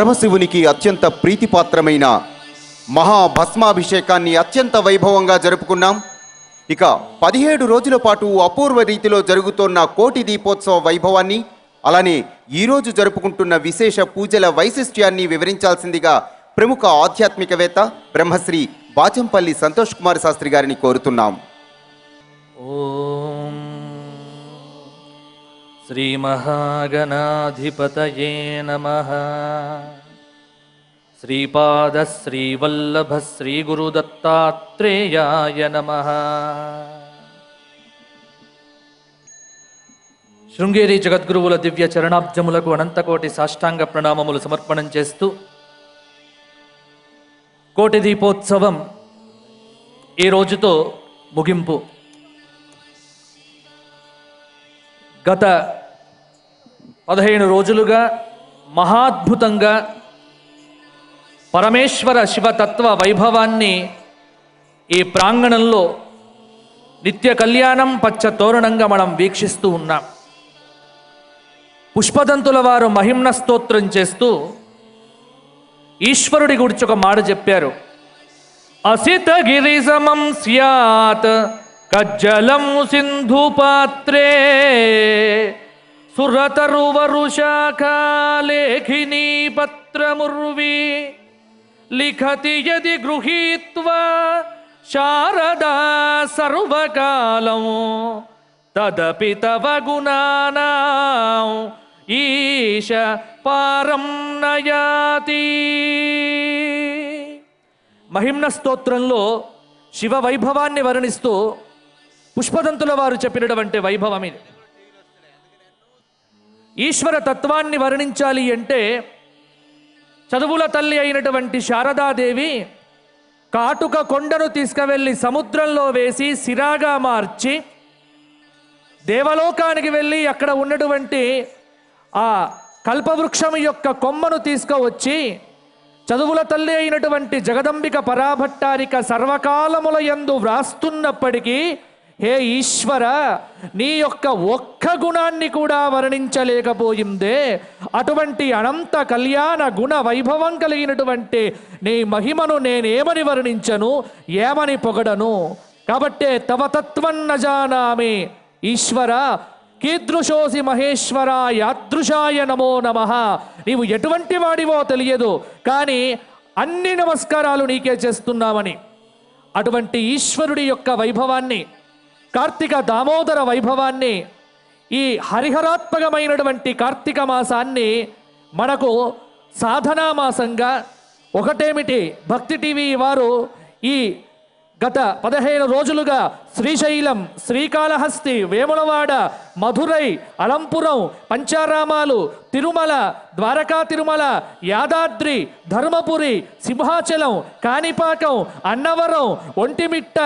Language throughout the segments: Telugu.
పరమశివునికి అత్యంత ప్రీతిపాత్రమైన మహాభస్మాభిషేకాన్ని అత్యంత వైభవంగా జరుపుకున్నాం. ఇక 17 రోజుల పాటు అపూర్వ రీతిలో జరుగుతున్న కోటి దీపోత్సవ వైభవాన్ని, అలానే ఈరోజు జరుపుకుంటున్న విశేష పూజల వైశిష్ట్యాన్ని వివరించాల్సిందిగా ప్రముఖ ఆధ్యాత్మికవేత్త బ్రహ్మశ్రీ బాచంపల్లి సంతోష్ కుమార్ శాస్త్రి గారిని కోరుతున్నాం. ఓం శ్రీ మహాగణాధిపతయే నమః. శ్రీపాద శ్రీవల్లభ శ్రీ గురుదత్తాత్రేయాయ నమః. శృంగేరి జగద్గురువుల దివ్య చరణాబ్జములకు అనంతకోటి సాష్టాంగ ప్రణామములు సమర్పణం చేస్తూ, కోటి దీపోత్సవం ఈ రోజుతో ముగింపు. గత 15 రోజులుగా మహాద్భుతంగా పరమేశ్వర శివతత్వ వైభవాన్ని ఈ ప్రాంగణంలో నిత్య కళ్యాణం పచ్చ తోరణంగా మనం వీక్షిస్తూ ఉన్నాం. పుష్పదంతుల వారు మహిమ్న స్తోత్రం చేస్తూ ఈశ్వరుడి గురించి ఒక మాట చెప్పారు. అసిత గిరిజమం స్యాత్ కజ్జలం సింధు పాత్రే సురతరువరుషాఖాలేఖినీ పత్రముర్వి లిఖతి యది గృహీత్వా శారదా సర్వకాలం తదపి తవ గుణానాం ఈశ పారం నయాతి. మహిమ్న స్తోత్రంలో శివ వైభవాన్ని వర్ణిస్తూ పుష్పదంతుల వారు చెప్పినటువంటి వైభవం ఇది. ఈశ్వర తత్వాన్ని వర్ణించాలి అంటే చదువుల తల్లి అయినటువంటి శారదాదేవి కాటుక కొండను తీసుకువెళ్ళి సముద్రంలో వేసి సిరాగా మార్చి దేవలోకానికి వెళ్ళి అక్కడ ఉన్నటువంటి ఆ కల్పవృక్షం యొక్క కొమ్మను తీసుకువచ్చి చదువుల తల్లి అయినటువంటి జగదంబిక పరాభట్టారిక సర్వకాలముల యందు వ్రాస్తున్నప్పటికీ, హే ఈశ్వర, నీ యొక్క ఒక్క గుణాన్ని కూడా వర్ణించలేకపోయిందే. అటువంటి అనంత కళ్యాణ గుణ వైభవం కలిగినటువంటి నీ మహిమను నేనేమని వర్ణించను, ఏమని పొగడను? కాబట్టే తవ తత్వం న జానామి ఈశ్వర, కీదృశోసి మహేశ్వర, యాదృశాయ నమో నమః. నీవు ఎటువంటి వాడివో తెలియదు, కానీ అన్ని నమస్కారాలు నీకే చేస్తున్నామని అటువంటి ఈశ్వరుడి యొక్క వైభవాన్ని, కార్తీక దామోదర వైభవాన్ని, ఈ హరిహరాత్మకమైనటువంటి కార్తీక మాసాన్ని మనకు సాధనా మాసంగా ఒకటేమిటి, భక్తి టీవీ వారు ఈ గత 15 రోజులుగా శ్రీశైలం, శ్రీకాళహస్తి, వేములవాడ, మధురై, అలంపురం, పంచారామాలు, తిరుమల, ద్వారకా తిరుమల, యాదాద్రి, ధర్మపురి, సింహాచలం, కాణిపాకం, అన్నవరం, ఒంటిమిట్ట,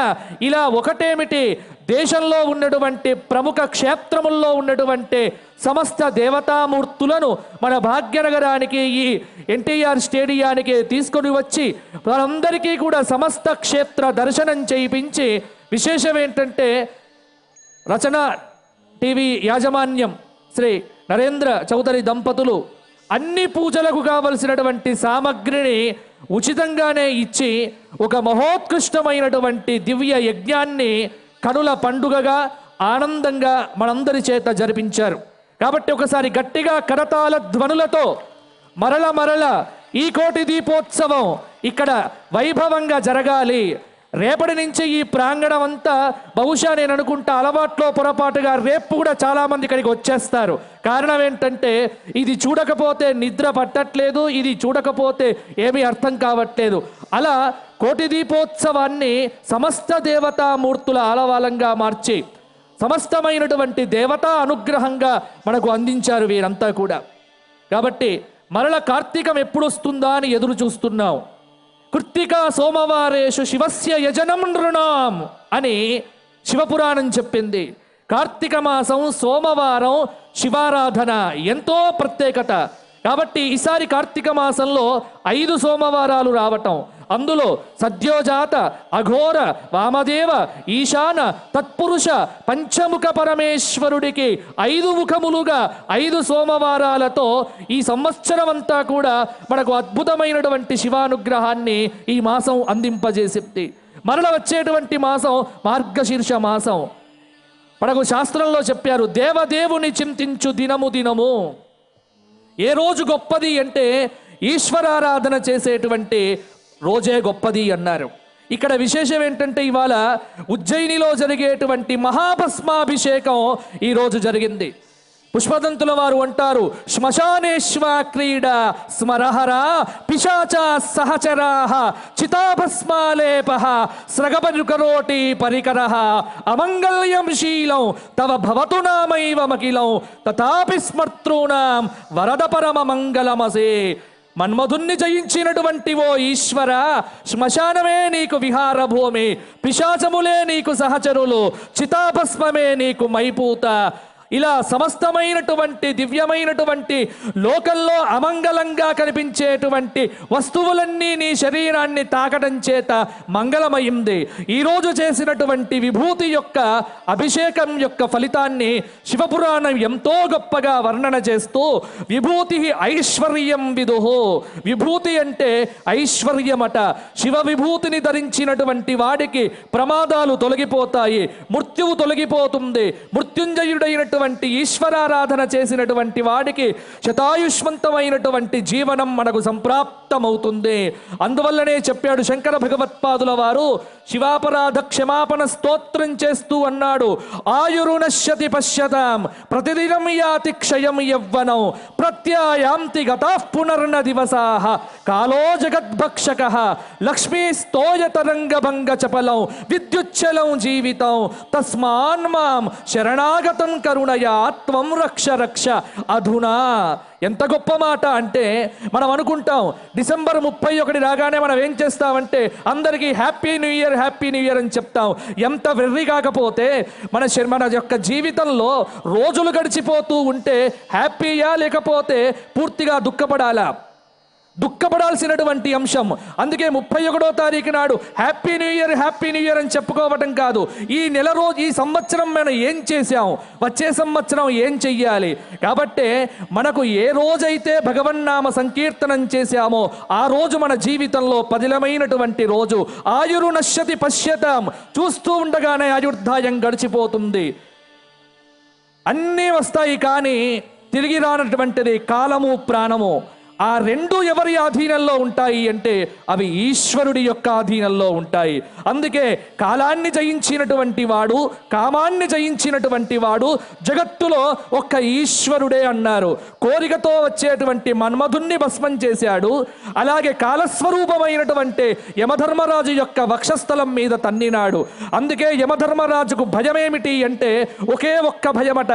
ఇలా ఒకటేమిటి దేశంలో ఉన్నటువంటి ప్రముఖ క్షేత్రముల్లో ఉన్నటువంటి సమస్త దేవతామూర్తులను మన భాగ్యనగరానికి, ఈ ఎన్టీఆర్ స్టేడియానికి తీసుకొని వచ్చి వారందరికీ కూడా సమస్త క్షేత్ర దర్శనం చేయించి, విశేషం ఏంటంటే రచన టీవీ యాజమాన్యం శ్రీ నరేంద్ర చౌదరి దంపతులు అన్ని పూజలకు కావలసినటువంటి సామగ్రిని ఉచితంగానే ఇచ్చి ఒక మహోత్కృష్టమైనటువంటి దివ్య యజ్ఞాన్ని కనుల పండుగగా ఆనందంగా మనందరి చేత జరిపించారు. కాబట్టి ఒకసారి గట్టిగా కరతాళ ధ్వనులతో మరల ఈ కోటి దీపోత్సవం ఇక్కడ వైభవంగా జరగాలి. రేపటి నుంచి ఈ ప్రాంగణం అంతా బహుశా నేను అనుకుంటా అలవాట్లో పొరపాటుగా రేపు కూడా చాలామంది ఇక్కడికి వచ్చేస్తారు. కారణం ఏంటంటే ఇది చూడకపోతే నిద్ర పట్టట్లేదు, ఇది చూడకపోతే ఏమీ అర్థం కావట్లేదు. అలా కోటి దీపోత్సవాన్ని సమస్త దేవతామూర్తుల ఆలవాలంగా మార్చి సమస్తమైనటువంటి దేవతా అనుగ్రహంగా మనకు అందించారు వీరంతా కూడా. కాబట్టి మరల కార్తీకం ఎప్పుడు వస్తుందా అని ఎదురు చూస్తున్నాం. కృత్తికా సోమవారేషు శివస్య యజనం నృణాం అని శివపురాణం చెప్పింది. కార్తీక మాసం సోమవారం శివారాధన ఎంతో ప్రత్యేకత. కాబట్టి ఈసారి కార్తీక మాసంలో 5 సోమవారాలు రావటం, అందులో సద్యోజాత, అఘోర, వామదేవ, ఈశాన, తత్పురుష, పంచముఖ పరమేశ్వరుడికి 5 ముఖములుగా 5 సోమవారాలతో ఈ సంవత్సరం అంతా కూడా మనకు అద్భుతమైనటువంటి శివానుగ్రహాన్ని ఈ మాసం అందింపజేసింది. మరల వచ్చేటువంటి మాసం మార్గశీర్ష మాసం. మనకు శాస్త్రంలో చెప్పారు, దేవదేవుని చింతించు దినము దినము. ఏ రోజు గొప్పది అంటే ఈశ్వరారాధన చేసేటువంటి రోజే గొప్పది అన్నారు. ఇక్కడ విశేషం ఏంటంటే ఇవాళ ఉజ్జయినిలో జరిగేటువంటి మహాభస్మాభిషేకం ఈరోజు జరిగింది. పుష్పదంతుల వారు అంటారు, శ్మశానేశ్వ క్రీడ స్మరహర పిశాచా సహచరాః చితాభస్మాలేపః స్రగపరుకరోటి పరికరః అమంగళ్యం శీలం తవ భవతు నామైవమఖిలం తథాపి స్మర్తॄణాం వరద పరమ మంగళమసే. మన్మధుణ్ణి జయించినటువంటి ఓ ఈశ్వర, శ్మశానమే నీకు విహార భూమి, పిశాచములే నీకు సహచరులు, చితాభస్మమే నీకు మైపూత. ఇలా సమస్తమైనటువంటి దివ్యమైనటువంటి లోకంలో అమంగళంగా కనిపించేటువంటి వస్తువులన్నీ నీ శరీరాన్ని తాకడం చేత మంగళమైంది. ఈరోజు చేసినటువంటి విభూతి యొక్క అభిషేకం యొక్క ఫలితాన్ని శివపురాణం ఎంతో గొప్పగా వర్ణన చేస్తూ, విభూతి ఐశ్వర్యం విదుహు, విభూతి అంటే ఐశ్వర్యమట. శివ విభూతిని ధరించినటువంటి వాడికి ప్రమాదాలు తొలగిపోతాయి, మృత్యువు తొలగిపోతుంది. మృత్యుంజయుడైనటువంటి ఈశ్వరారాధన చేసినటువంటి వాడికి శతాయుష్మంతమైనటువంటి జీవనం మనకు సంప్రాప్తమవుతుంది. అందువల్లనే చెప్పాడు శంకర భగవత్పాదుల వారు, శివాపరాధ క్షమాపణ స్తోత్రం చేస్తూ అన్నాడు, ఆయురునశ్యతి పశ్యతాం ప్రతిదినం యాతి క్షయం యవ్వనం ప్రత్యాయాంతి గతాః పునర్న దివసాః కాలో జగద్భక్షకః లక్ష్మీ స్తోయ తరంగభంగ చపలం విద్యుచ్చలం జీవితం తస్మాన్ మాం శరణాగతం కరుణయా త్వం రక్ష రక్ష అధునా. ఎంత గొప్ప మాట అంటే, మనం అనుకుంటాం డిసెంబర్ 31 రాగానే మనం ఏం చేస్తామంటే అందరికీ happy new year happy new year అని చెప్తాం. ఎంత వెర్రి కాకపోతే మన యొక్క జీవితంలో రోజులు గడిచిపోతూ ఉంటే హ్యాపీయా లేకపోతే పూర్తిగా దుఃఖపడాల్సినటువంటి అంశం. అందుకే 31వ తారీఖు నాడు హ్యాపీ న్యూ ఇయర్ అని చెప్పుకోవటం కాదు, ఈ నెల రోజు ఈ సంవత్సరం మనం ఏం చేశాం, వచ్చే సంవత్సరం ఏం చెయ్యాలి. కాబట్టి మనకు ఏ రోజైతే భగవన్నామ సంకీర్తనం చేశామో ఆ రోజు మన జీవితంలో పదిలమైనటువంటి రోజు. ఆయురు నశ్యతి పశ్యతాం, చూస్తూ ఉండగానే ఆయుర్దాయం గడిచిపోతుంది. అన్నీ వస్తాయి కానీ తిరిగి రానటువంటిది కాలము ప్రాణము. ఆ రెండు ఎవరి ఆధీనంలో ఉంటాయి అంటే అవి ఈశ్వరుడి యొక్క ఆధీనంలో ఉంటాయి. అందుకే కాలాన్ని జయించినటువంటి వాడు, కామాన్ని జయించినటువంటి వాడు జగత్తులో ఒక్క ఈశ్వరుడే అన్నారు. కోరికతో వచ్చేటువంటి మన్మధుణ్ణి భస్మం చేశాడు. అలాగే కాలస్వరూపమైనటువంటి యమధర్మరాజు యొక్క వక్షస్థలం మీద తన్నినాడు. అందుకే యమధర్మరాజుకు భయమేమిటి అంటే ఒకే ఒక్క భయమట,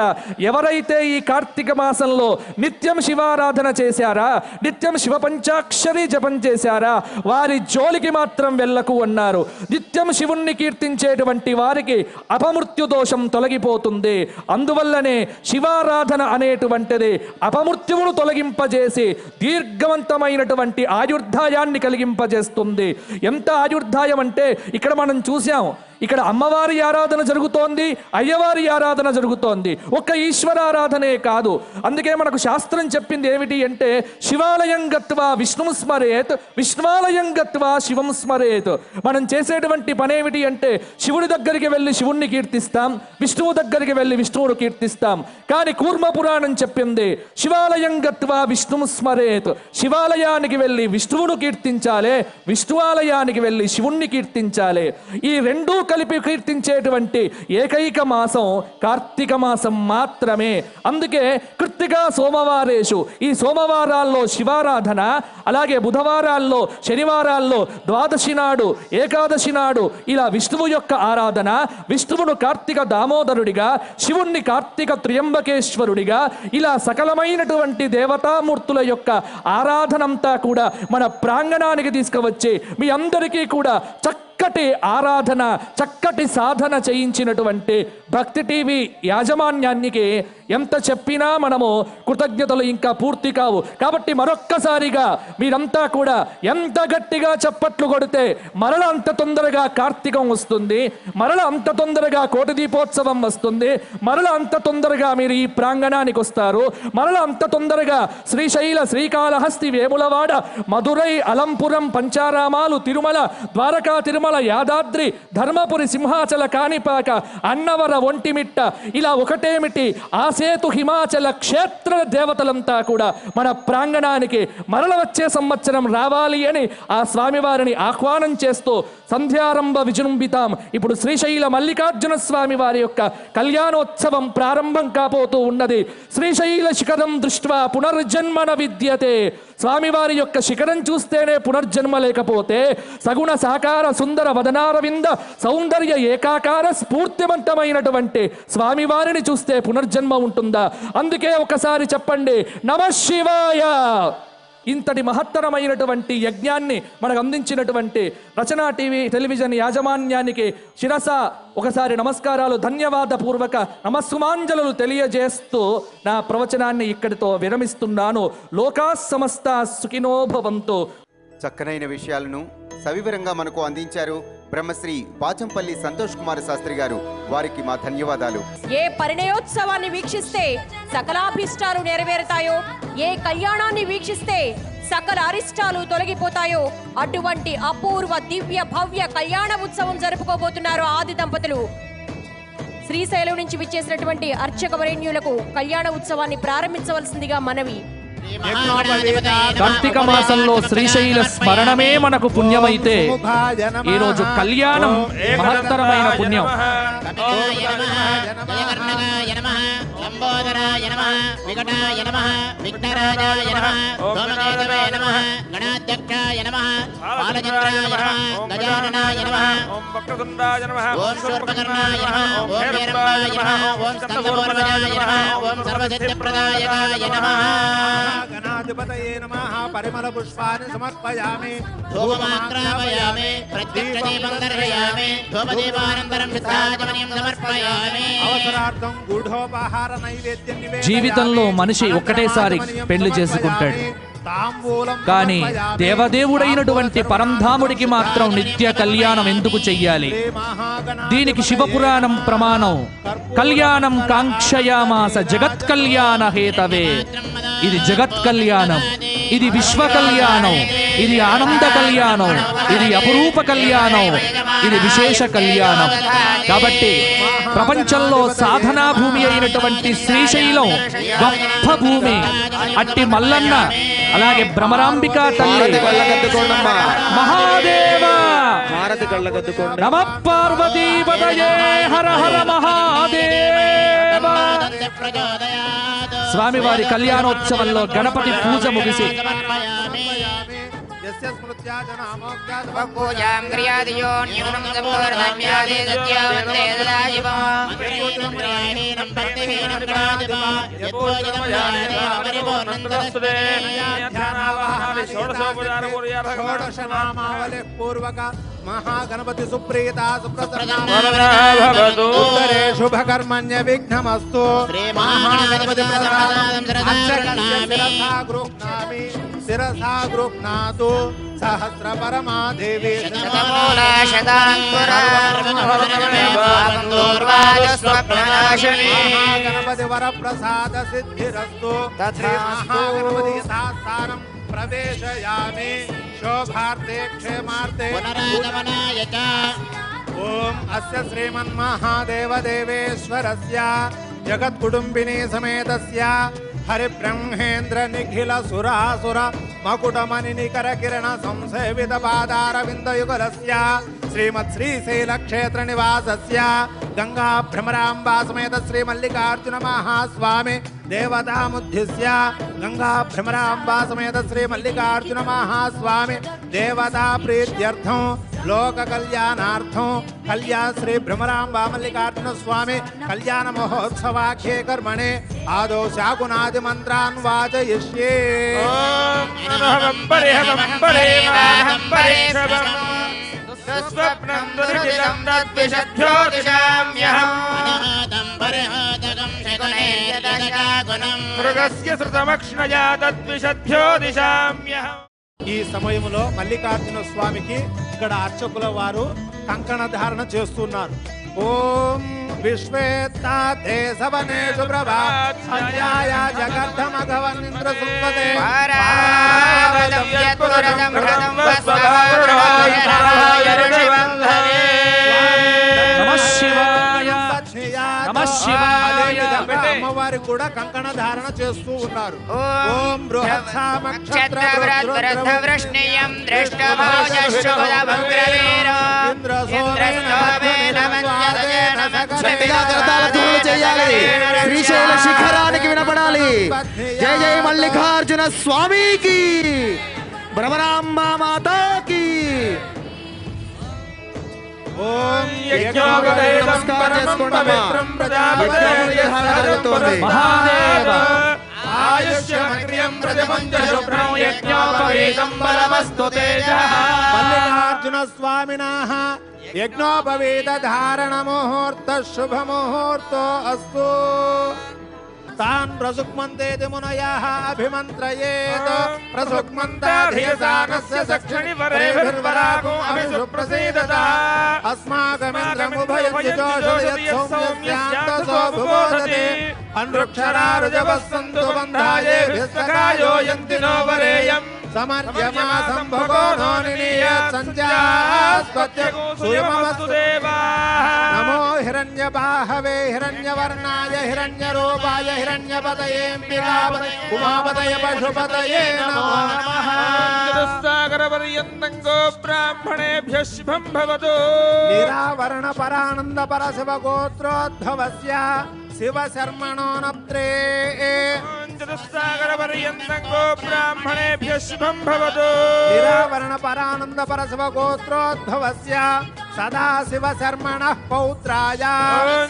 ఎవరైతే ఈ కార్తీక మాసంలో నిత్యం శివారాధన చేశారా, నిత్యం శివ పంచాక్షరి జపం చేశారా, వారి జోలికి మాత్రం వెళ్ళకు అన్నారు. నిత్యం శివుణ్ణి కీర్తించేటువంటి వారికి అపమృత్యు దోషం తొలగిపోతుంది. అందువల్లనే శివారాధన అనేటువంటిది అపమృత్యువును తొలగింపజేసి దీర్ఘవంతమైనటువంటి ఆయుర్దాయాన్ని కలిగింపజేస్తుంది. ఎంత ఆయుర్దాయం అంటే ఇక్కడ మనం చూసాం, ఇక్కడ అమ్మవారి ఆరాధన జరుగుతోంది, అయ్యవారి ఆరాధన జరుగుతోంది, ఒక్క ఈశ్వరారాధనే కాదు. అందుకే మనకు శాస్త్రం చెప్పింది ఏమిటి అంటే శివాలయం గత్వా విష్ణుం స్మరేత్, విష్ణువాలయం గత్వా శివం స్మరేత్. మనం చేసేటువంటి పనేమిటి అంటే శివుడి దగ్గరికి వెళ్ళి శివుణ్ణి కీర్తిస్తాం, విష్ణువు దగ్గరికి వెళ్ళి విష్ణువును కీర్తిస్తాం. కానీ కూర్మ పురాణం చెప్పింది శివాలయం గత్వా విష్ణుం స్మరేత్, శివాలయానికి వెళ్ళి విష్ణువును కీర్తించాలి, విష్ణువాలయానికి వెళ్ళి శివుణ్ణి కీర్తించాలి. ఈ రెండూ కలిపి కీర్తించేటువంటి ఏకైక మాసం కార్తీక మాసం మాత్రమే. అందుకే కృత్తికా సోమవారేషు, ఈ సోమవారాల్లో శివారాధన, అలాగే బుధవారాల్లో శనివారాల్లో ద్వాదశి నాడు ఏకాదశి నాడు ఇలా విష్ణువు యొక్క ఆరాధన, విష్ణువును కార్తీక దామోదరుడిగా, శివుణ్ణి కార్తీక త్ర్యంబకేశ్వరుడిగా, ఇలా సకలమైనటువంటి దేవతామూర్తుల యొక్క ఆరాధనంతా కూడా మన ప్రాంగణానికి తీసుకువచ్చి మీ అందరికీ కూడా చక్కటి ఆరాధన, చక్కటి సాధన చేయించినటువంటి భక్తి టీవీ యాజమాన్యానికి ఎంత చెప్పినా మనము కృతజ్ఞతలు ఇంకా పూర్తి కావు. కాబట్టి మరొక్కసారిగా మీరంతా కూడా ఎంత గట్టిగా చప్పట్లు కొడితే మరల అంత తొందరగా కార్తీకం వస్తుంది, మరల అంత తొందరగా కోటి దీపోత్సవం వస్తుంది, మరల అంత తొందరగా మీరు ఈ ప్రాంగణానికి వస్తారు, మరల అంత తొందరగా శ్రీశైల, శ్రీకాళహస్తి, వేములవాడ, మధురై, అలంపురం, పంచారామాలు, తిరుమల, ద్వారకా తిరుమల, యాదాద్రి, ధర్మపురి, సింహాచల, కాణిపాక, అన్నవర, ఒంటిమిట్ట, ఇలా ఒకటేమిటి ఆసేతు హిమాచల క్షేత్ర దేవతలంతా కూడా మన ప్రాంగణానికి మరల వచ్చే సంవత్సరం రావాలి అని ఆ స్వామివారిని ఆహ్వానం చేస్తూ సంధ్యారంభ విజృంభితాం. ఇప్పుడు శ్రీశైల మల్లికార్జున స్వామి వారి యొక్క కళ్యాణోత్సవం ప్రారంభం కాబోతూ ఉన్నది. శ్రీశైల శిఖరం దృష్ట్యా పునర్జన్మన విద్యతే. స్వామివారి యొక్క శిఖరం చూస్తేనే పునర్జన్మ, లేకపోతే సగుణ సాకార సుందర వదనారవింద సౌందర్య ఏకాకార స్ఫూర్తివంతమైనటువంటి స్వామివారిని చూస్తే పునర్జన్మ ఉంటుందా? అందుకే ఒకసారి చెప్పండి, నమః శివాయ. ఇంతటి మహత్తరమైనటువంటి యజ్ఞాన్ని మనకు అందించినటువంటి రచనా టీవీ టెలివిజన్ యాజమాన్యానికి శిరస ఒకసారి నమస్కారాలు, ధన్యవాద పూర్వక నమస్సుమాంజలు తెలియజేస్తూ నా ప్రవచనాన్ని ఇక్కడితో విరమిస్తున్నాను. లోకా సమస్త సుఖినో భవంతు. చక్కనైన విషయాలను సవివరంగా మనకు అందించారు బ్రహ్మశ్రీ బాచంపల్లి సంతోష్ కుమార్ శాస్త్రి గారు. వారికి మా ధన్యవాదాలు. ఏ పరిణయోత్సవాన్ని వీక్షిస్తే సకలాభిష్టాలు నెరవేరుతాయో, ఏ కళ్యాణాన్ని వీక్షిస్తే సకల అరిష్టాలు తొలగిపోతాయో, అటువంటి అపూర్వ దివ్య భవ్య కళ్యాణ ఉత్సవం జరుపుకోబోతున్నారు ఆది దంపతులు. శ్రీశైలం నుంచి విచ్చేసినటువంటి అర్చక వరేణ్యులకు కళ్యాణ ఉత్సవాన్ని ప్రారంభించవలసిందిగా మనవి. కార్తీక మాసంలో శ్రీశైల స్మరణమే మనకు పుణ్యమైతే ఈరోజు కళ్యాణం మహత్తరమైన పుణ్యం. గణాధిపతయే నమః. పరిమళ పుష్పాన్ని సమర్పయామి, ధూపమాగ్రాపయామి, ప్రత్యక్షదీపం దర్శయామి, ధూపదీపానంతరం విద్యాచమనీయం సమర్పయామి. అవసరార్థం గూఢోపహార నైవేద్యం నివేదయామి. జీవితంలో మనిషి ఒక్కటేసారి పెళ్లి చేసుకుంటాడు, కానీ దేవదేవుడైనటువంటి పరంధాముడికి మాత్రం నిత్య కళ్యాణం ఎందుకు చెయ్యాలి? దీనికి శివపురాణం ప్రమాణం. కళ్యాణం కాంక్షయామాస జగత్ కళ్యాణ హేతవే. ఇది జగత్ కళ్యాణం, ఇది విశ్వ కళ్యాణం, ఇది ఆనంద కళ్యాణం, ఇది అపురూప కళ్యాణం, ఇది విశేష కళ్యాణం. కాబట్టి ప్రపంచంలో సాధనా భూమి అయినటువంటి శ్రీశైలం గొప్ప భూమి. అట్టి మల్లన్న, అలాగే భ్రమరాంబిక తల్లి, మహాదేవ నమ పార్వతీపతయే హర హర మహాదేవ. స్వామివారి కళ్యాణోత్సవంలో గణపతి పూజ ముగిసి మహాగణపతి సుప్రీత శుభకర్మణ్య విఘ్నమస్తు. శిరసా గృహ్ణాతు సహస్ర పరమాదేవి. మహాగణపతి వర ప్రసాద సిద్ధిరస్తు. మహాగణపతి యథాస్థానం ప్రవేశయామి. శోభార్థే క్షేమార్థే ఓం అస్య శ్రీమన్మహాదేవదేవేశ్వరస్య జగత్కుటుంబినీ సమేతస్య హరిబ్రహ్మేంద్ర నిఖిల సురాసుర మకుటమణి నికర కిరణ సంసేవిత పాదారవిందయుగలస్య శ్రీమత్ శ్రీశైల క్షేత్ర నివాసస్య గంగా భ్రమరాంబా సమేత శ్రీ మల్లికార్జున మహాస్వామి దేవతాముద్దిశ్య గంగా భ్రమరాంబా సమేత శ్రీ మల్లికార్జున మహాస్వామి దేవతా ప్రీత్యర్థం లోక కళ్యాణార్థం కళ్యాణ శ్రీ భ్రమరాంబా మల్లికార్జున స్వామి కళ్యాణ మహోత్సవాఖ్యే కర్మణే ఆదో శాకునాది మంత్రాన్ వాచయిష్యే. స్వప్నం దుర్జితం తద్విషజ్యోతిషామ్యహం. होतकं शकुने यदशागुणम् మృగస్య శృతమక్ష్ణయా తద్విషద్భ్యో దిశామ్యహం. ఈ సమయంలో మల్లికార్జున స్వామికి ఇక్కడ అర్చకుల వారు కంకణ ధారణ చేస్తున్నారు. ఓం విశ్వేత్తాతే సవనే సుప్రభాత్ సంధ్యాయ జగద్ధమఘవనింద్ర సుపదే పారావతం యత్పురజం హృదం వస్వదారుణాయ నమః శివాయ. నమః శివాయ. అమ్మవారి కూడా కంకణ ధారణ చేస్తూ ఉన్నారు. ఓం బృహత్సామక్షత్రవృష్ణియం దృష్టభోజశుభదభంగ్రవీరో ఇంద్రశోభేన మన్యదేన గట్టిగా కరతాళ ధ్వనులు చేయాలి. శ్రీశైల శిఖరానికి వినపడాలి. జయ జయ మల్లికార్జున స్వామికి, భ్రమరాంబ మాతాకి. ఓం యజ్ఞోపవేతం పరమం పవిత్రం ప్రజాపతే మహాదేవ ఆయుష్యమగ్ర్యం ప్రజపంచశుభ్రం యజ్ఞోపవేతం బలమస్తు తేజః. మల్లికార్జున స్వామినః యజ్ఞోపవేత ధారణ ముహూర్త శుభ ముహూర్తో అస్తు. తాన్ ప్రసుక్మంతేతి మునయః అభిమంత్రయేత్ ప్రసుక్మంతాధియసానస్య సక్షణి వరేభిర్వరాగో అభిసుప్రసీదత అస్మాకమింద్రముభయజ్యోషయత్సౌమ్యస్యాంతసో భువోదతే అన్వృక్షరారుజవస్సంతు బంధాయేభిస్తకాయో యంతినో వరేయం సమర్యమా సంభగో నో నినీయాత్ సంజాస్పత్యగు సుయమమస్తు దేవాః. నమో హిరణ్యబాహవే హిరణ్యవర్ణాయ హిరణ్యరూపాయ హిరణ్యపతయేంబికాపతయే ఉమాపతయ పశుపతయే నమో నమః. చతుస్సాగరపర్యంతం గో బ్రాహ్మణేభ్యః శుభం భవతు. నిరావరణ పరానంద పరశివ గోత్రోద్భవస్య శివ శర్మణో నప్త్రే చతుస్సాగరపర్యంతం గో బ్రాహ్మణేభ్యః శుభం భవతు. నిరావరణ పరానంద పరశివ గోత్రోద్భవస్య సదా శివ శర్మణః పౌత్రాయ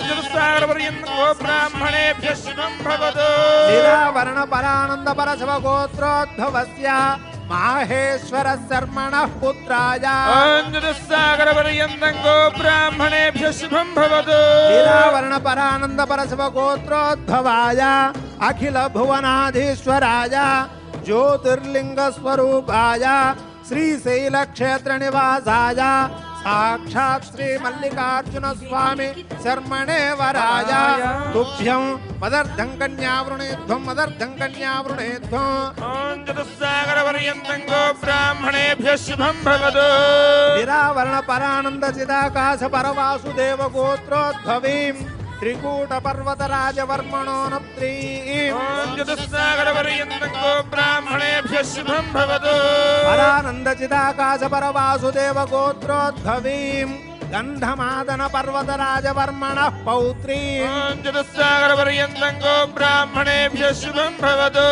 చతుస్సాగరపర్యంతం గో బ్రాహ్మణేభ్యః శుభం భవతు. నిరావరణ పరానంద పరశివ గోత్రోద్భవస్య మాహేశ్వర శర్మణః పుత్రాయ చతుస్సాగరపర్యంతం గో బ్రాహ్మణేభ్యః శుభం భవతు. నిరావరణ పరానంద పరశివ గోత్రోద్భవాయ అఖిల భువనాధీశ్వరాయ జ్యోతిర్లింగ స్వరూపాయ శ్రీశైల క్షేత్ర నివాసాయ సాక్షాత్ శ్రీ మల్లికార్జున స్వామి శర్మణే వరాయ తుభ్యం మదర్థం కన్యావృణేధ్వం మదర్థం కన్యావృణేధ్వం. చతుస్సాగరపర్యంతం గో బ్రాహ్మణేభ్యః శుభం భవతు. నిరావరణ పరానంద చిదాకాశ పరవాసుదేవ గోత్రోద్భవీం త్రికూట పర్వత రాజవర్మణో నప్త్రీం చతుస్సాగరపర్యంతం గో బ్రాహ్మణేభ్యః శుభం భవతు. పరానంద చిదాకాశ పరవాసుదేవ గోత్రోద్భవీం గంధమాదన పర్వత రాజవర్మణః పౌత్రీం చతుస్సాగరపర్యంతం గో బ్రాహ్మణేభ్యః శుభం భవతు.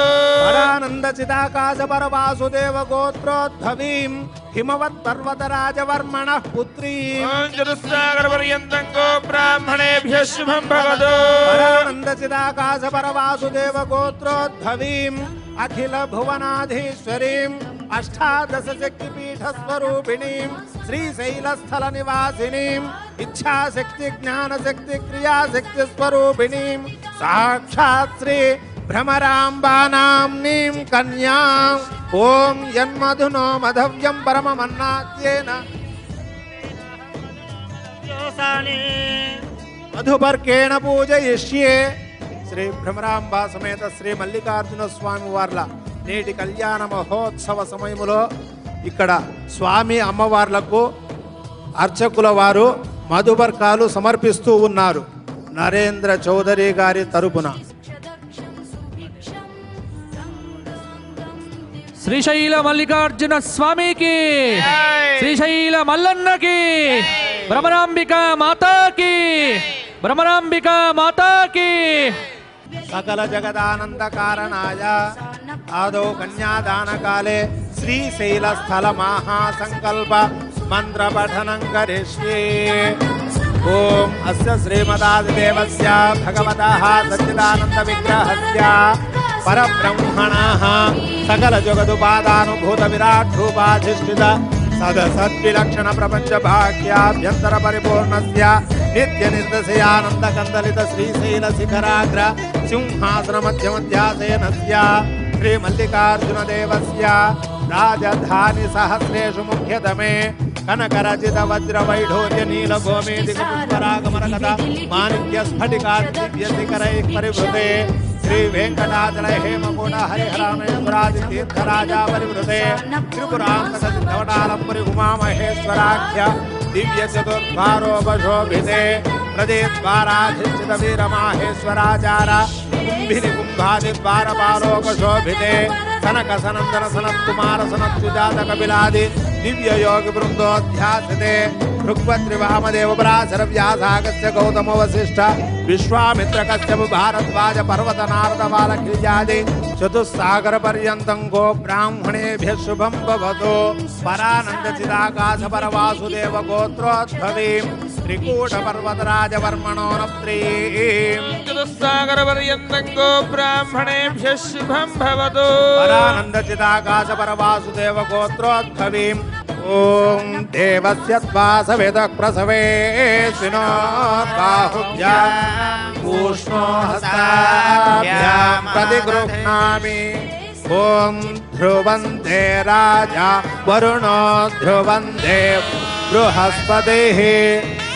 పరానంద చిదాకాశ పరవాసుదేవ గోత్రోద్భవీం హిమవత్ పర్వత రాజవర్మణః పుత్రీం చతుస్సాగరపర్యంతం గో బ్రాహ్మణేభ్యః శుభం భవతు. పరానంద చిదాకాశ పరవాసుదేవ గోత్రోద్భవీం అఖిల భువనాధీశ్వరీం అష్టాదశ శక్తిపీఠ స్వరూపిణీం శ్రీశైలస్థల నివాసినీం ఇచ్ఛాశక్తి జ్ఞానశక్తి క్రియాశక్తి స్వరూపిణీం సాక్షాత్ శ్రీ భ్రమరాంబానాంనీం కన్యాం. ఓం యన్మధునో మధవ్యం పరమమన్నాద్యేన మధుపర్కేణ పూజయిష్యే. శ్రీ భ్రమరాంబా సమేత శ్రీ మల్లికార్జున స్వామి వార్ల నేటి కళ్యాణ మహోత్సవ సమయములో ఇక్కడ స్వామి అమ్మవార్లకు అర్చకుల వారు మధుపర్కాలు సమర్పిస్తూ ఉన్నారు. నరేంద్ర చౌదరి గారి తరపున శ్రీశైల మల్లికార్జున స్వామికి, శ్రీశైల మల్లన్నకి, భ్రమరాంబిక మాతాకి, భ్రమరాంబిక మాతాకి. సకల జగదానంద కారణాయ ఆదౌ కన్యాదాన కాలే శ్రీశైల స్థల మహాసంకల్ప మంత్ర పఠనం కరిష్యే. ఓం అస్య శ్రీమదాదిదేవస్య భగవతః సచ్చిదానంద విగ్రహస్య పరబ్రహ్మణః సకల జగదుపాదానుభూత విరాట్ రూపాధిష్ఠిత सदसद्विलक्षण प्रपंच भाग्याभ्यंतर परिपूर्णस्य नित्य निर्दशयानंद कंदलित श्रीशैल शिखराग्र सिंहासन मध्य मध्यासेनस्य श्री मल्लिकार्जुन देवस्य राजधानी सहस्रेषु मुख्यतमे कनकरचित वज्र वैढूर्य नील गोमेदिक पुष्परागमरकथ माणिक्य स्फटिकाद्य शिखरैः परिवृते श्री वेंकटाचल हेमकूट हरिहरामेश्वरादि तीर्थराजा परिवृते त्रिपुरांतक सिद्धवटालंबरी उमा महेश्वराख्य दिव्य चतुर्द्वारोपशोभिते प्रदेद्वाराधिष्ठित वीर माहेश्वराचार कुंभिनि कुंभादि द्वारपालोकशोभिते सनक सनंदन सनत कुमार सनत सुजात कपिलादि दिव्य योग वृंदोध्यासिते ऋग्वद्रि वामदेव पराशर व्यासागस्त्य गौतम वसिष्ठ विश्वामित्र कश्यप भारद्वाज पर्वत नारद बालखिल्यादि चतुस्सागर पर्यन्तं गो ब्राह्मणेभ्यः शुभं भवतु परानंद चिदाकाश पर वासुदेव गोत्रोद्भवीं त्रिकूट पर्वतराज वर्मणोनप्त्रीं चतुस्सागर पर्यन्तं गो ब्राह्मणेभ्यः शुभं भवतु परानंद चिदाकाश पर वासुदेव गोत्रोद्भवीं ओम देवस्य त्वासवेद प्रसवे स्विनो बाहुभ्यां पूष्णो हस्ताभ्यां प्रतिगृह्णामि ओम ध्रुवन्ते राजा वरुणो ध्रुवन्ते बृहस्पतिः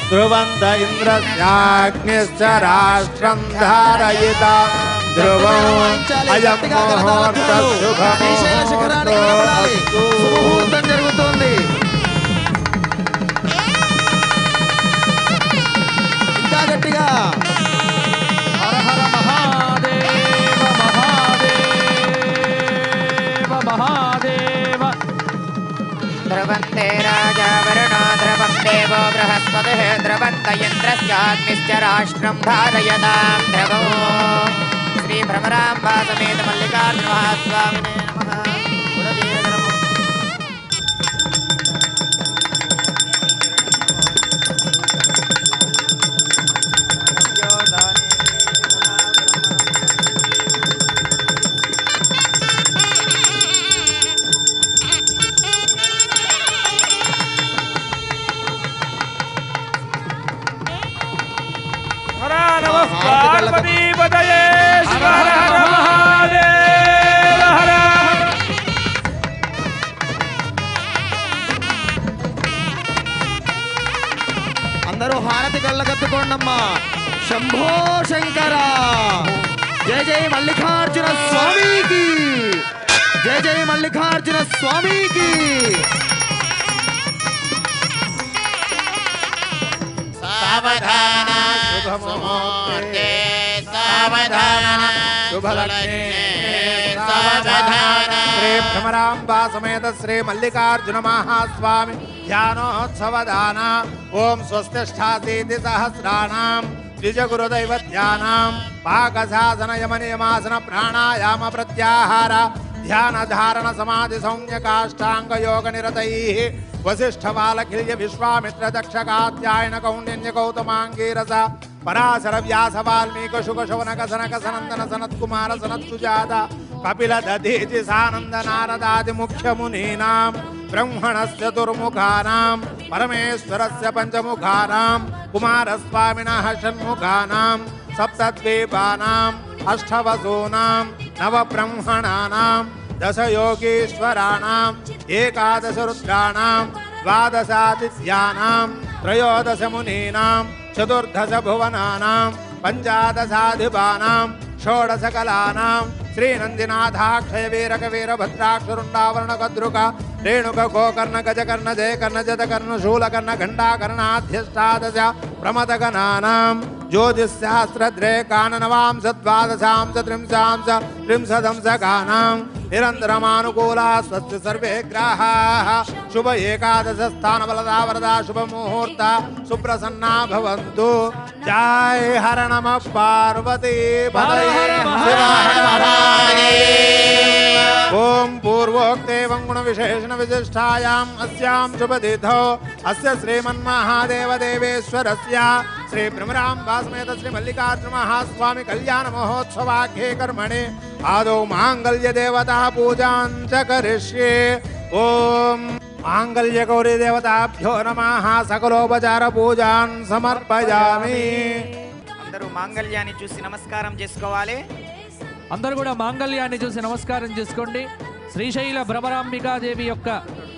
ध्रुवन्त इन्द्रस्याग्निश्च राष्ट्रं धारयिता ध्रुवो अयं मुहूर्तः शुभमुहूर्तोऽस्तु జరుగుతుంది. ఇంకా గట్టిగా హర హర మహాదేవ మహాదేవ మహాదేవ. ధ్రువంతే రాజా వరుణో ధ్రువం దేవో బృహస్పతిః ధ్రువంత ఇంద్రస్యాగ్నిశ్చ రాష్ట్రం ధారయతాం ధ్రువో శ్రీ భ్రమరాంబా సమేత మల్లికార్జున మహాస్వామినే నమః. हर नमः पार्वतीपतये शिव हर हर महादेव हर. అందరూ హారతి కళ్ళకత్తుకోండమ్మా. శంభో శంకర జయ జయ మల్లికార్జున స్వామికి జయ జయ మల్లికార్జున స్వామికి. సావధాన శుభముహూర్తే సావధాన शुभलग्ने సావధాన. श्री भ्रमरांबा समेत श्री मल्लिकार्जुन महास्वामी ध्यानोत्सवदान ओम स्वस्तिष्ठासीति सहस्राणां द्विजगुरुदैवध्यानां पाकशासन यमनियमासन प्राणायाम प्रत्याहार ध्यान धारण समाधि सौम्य काष्टांग योग निरतैः वसिष्ठ बालखिल्य विश्वामित्र दक्ष कात्यायन कौंडिन्य गौतमांगीरस पराशर व्यास वाल्मीकि शुक शौनक सनक सनंदन सनत कुमार सनत सुजाता कपिल दधीचि सानंद नारदादि मुख्य मुनीनां ब्रह्मणस्य दुर्मुखानां परमेश्वरस्य पंचमुखानां कुमारस्वामिनः षण्मुखानां सप्तद्वीपानाम् अष्टवसूनां नवब्रह्मणानां दशयोगीश्वराणाम् एकादश रुद्राणां द्वादशादित्यानां त्रयोदश मुनीनां चतुर्दश भुवनानां पञ्चादशाधिपानां षोडश कलानां श्रीनन्दिनाथाक्षय वीरक वीरभद्राक्षरुण्डावरण कद्रुक रेणुक गोकर्ण गजकर्ण जयकर्ण जतकर्ण शूलकर्ण घण्टाकर्णाध्यष्टादश प्रमदगणानां ज्योतिषशास्त्रद्रेकाननवांश द्वादशांश त्रिंशांश त्रिंशदंशकानां निरन्तरमानुकूला स्वस्य सर्वे ग्राहाः शुभ एकादश स्थानबलदा वरदा शुभ मुहूर्त सुप्रसन्ना भवन्तु. जय हर नमः पार्वती पतये शिव हर महादेव. ओम पूर्वोक्तेवं गुणविशेषण विशिष्टायाम् अस्यां शुभतिथौ अस्य श्रीमन्महादेव देवेश्वरस्य श्री भ्रमरांबा समेत श्री मल्लिकार्जुन महास्वामी कल्याण महोत्सवाख्ये कर्मणि आदौ मांगल्य देवता पूजां च करिष्ये. ओम మాంగళ్యగౌరీ దేవతాభ్యో నమః సకలోపచార పూజాన్ సమర్పయామి. అందరూ మాంగళ్యాన్ని చూసి నమస్కారం చేసుకోవాలి. అందరూ కూడా మాంగళ్యాన్ని చూసి నమస్కారం చేసుకోండి. శ్రీశైల భ్రమరాంబికాదేవి యొక్క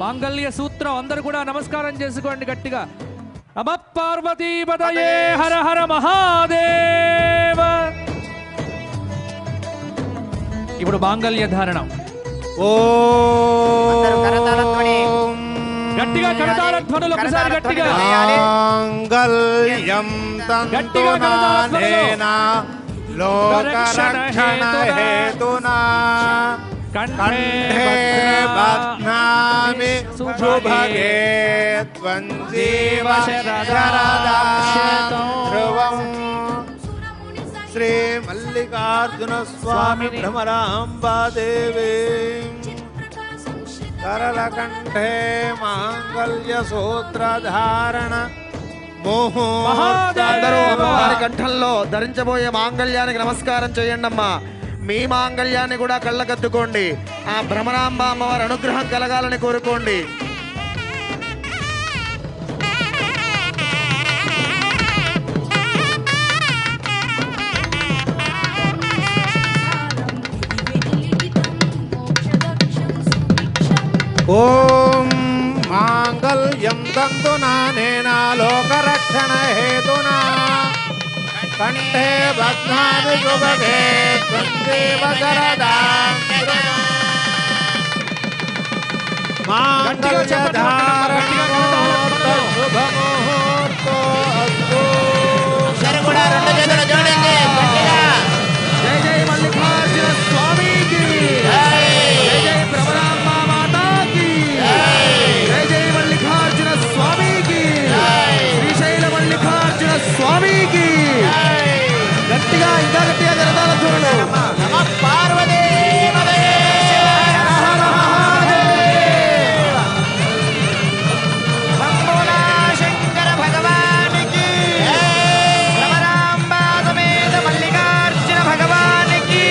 మాంగళ్య సూత్రం అందరూ కూడా నమస్కారం చేసుకోండి గట్టిగా. నమ పార్వతీపతయే హర హర మహాదేవ. ఇప్పుడు మాంగళ్య ధారణం. అందరూ కరతాళధ్వని. గట్టిగా కరతాళ ధ్వనులు ఒకసారి గట్టిగా. మాంగళ్యం తంతునానేన లోకరక్షణ హేతునా కంఠే బధ్నామి శుభగే త్వం జీవ శరదాం ధ్రువం. శ్రీ మల్లికార్జున స్వామి భ్రమరాంబాదేవి కరళకంఠే మాంగళ్య సూత్రధారణ అందరూ అమ్మవారి కంఠంలో ధరించబోయే మాంగళ్యానికి నమస్కారం చేయండి అమ్మా. మీ మాంగళ్యాన్ని కూడా కళ్ళకద్దుకోండి. ఆ భ్రమరాంబ అమ్మవారి అనుగ్రహం కలగాలని కోరుకోండి. ఓం మాంగళ్యం తంతునానేన లోకరక్షణ హేతునా కంఠే బధ్నామి శుభగే త్వం జీవ శరదాం ధ్రువం. మాంగళ్య ధారణోక్త శుభముహూర్తో అస్తు. అందరూ కూడా రెండు చేతులు జోడించి గట్టిగా. జై జై మల్లికార్జున స్వామికి, జై జై భ్రమరాంబ మాతాకి, జై జై మల్లికార్జున స్వామికి, శ్రీశైల మల్లికార్జున స్వామికి. గట్టిగా ఇంకా గట్టిగా జరదాల చూడండి. నమ పార్వతీపతయే శంభునా శంకర భగవానికి, భ్రమరాంబా సమేత మల్లికార్జున భగవానికి.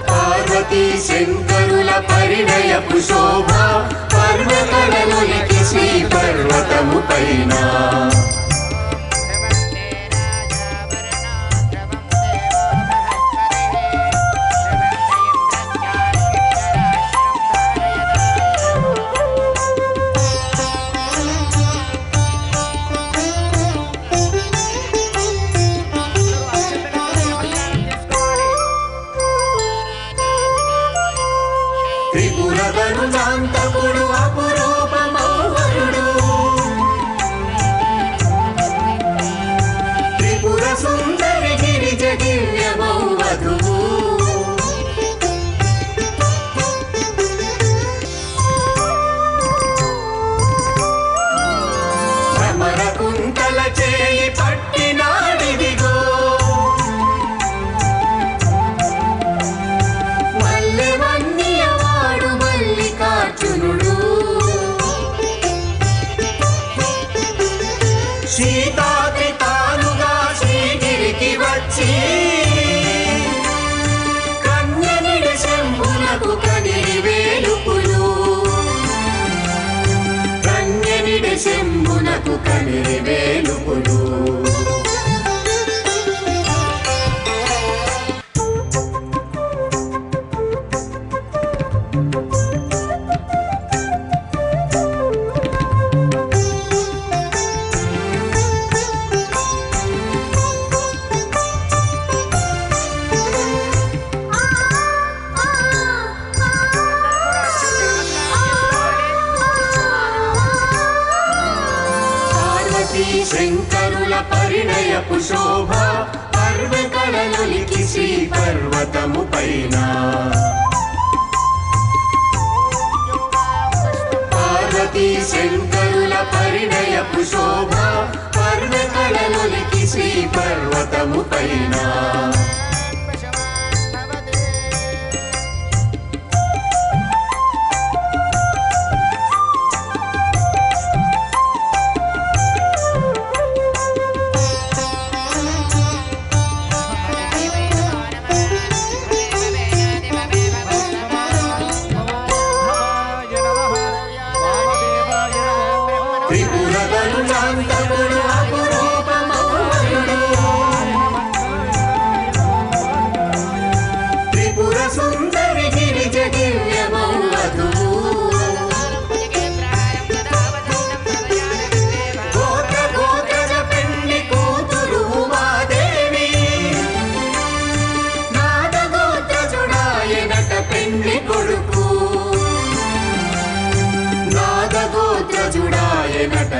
పార్వతీ శంకరుల పరిణయపు శోభ పర్వతలలోనికి శ్రీ పర్వతము పైన త్రిపురగరుడాంతకుడు అపురూపమౌవరుడు త్రిపుర సుందరి గిరిజ దివ్యమౌ వధువు భ్రమర కుంతల చేయి పట్టినాడిదిగో మల్లెవన్నియవాడు మల్లికార్జునుడు సీతాకి తానుగా శ్రీగిరికి వచ్చి కన్యనిడి శంభునకు కనిరి వేలుపులు కన్యనిడి శంభునకు కనిరి వేలుపులు పార్వతీ శంకరుల పరిణయపు శోభ పర్వతలలోనికి శ్రీ పర్వతము పైన పార్వతీ శంకరుల పరిణయపు శోభ పర్ణకళలొలికి శ్రీ పర్వతము పైన త్రిపురదరులాంతకుడు అపురూపమౌరుడు త్రిపుర సుందరి గిరిజ దివ్యమౌవధువు గోత్ర గోత్రజ పెండి కూతురు ఉమాదేవి నాద గోత్రజుడాయనట పెండి కొడుకు నాద గోత్రజుడాయనట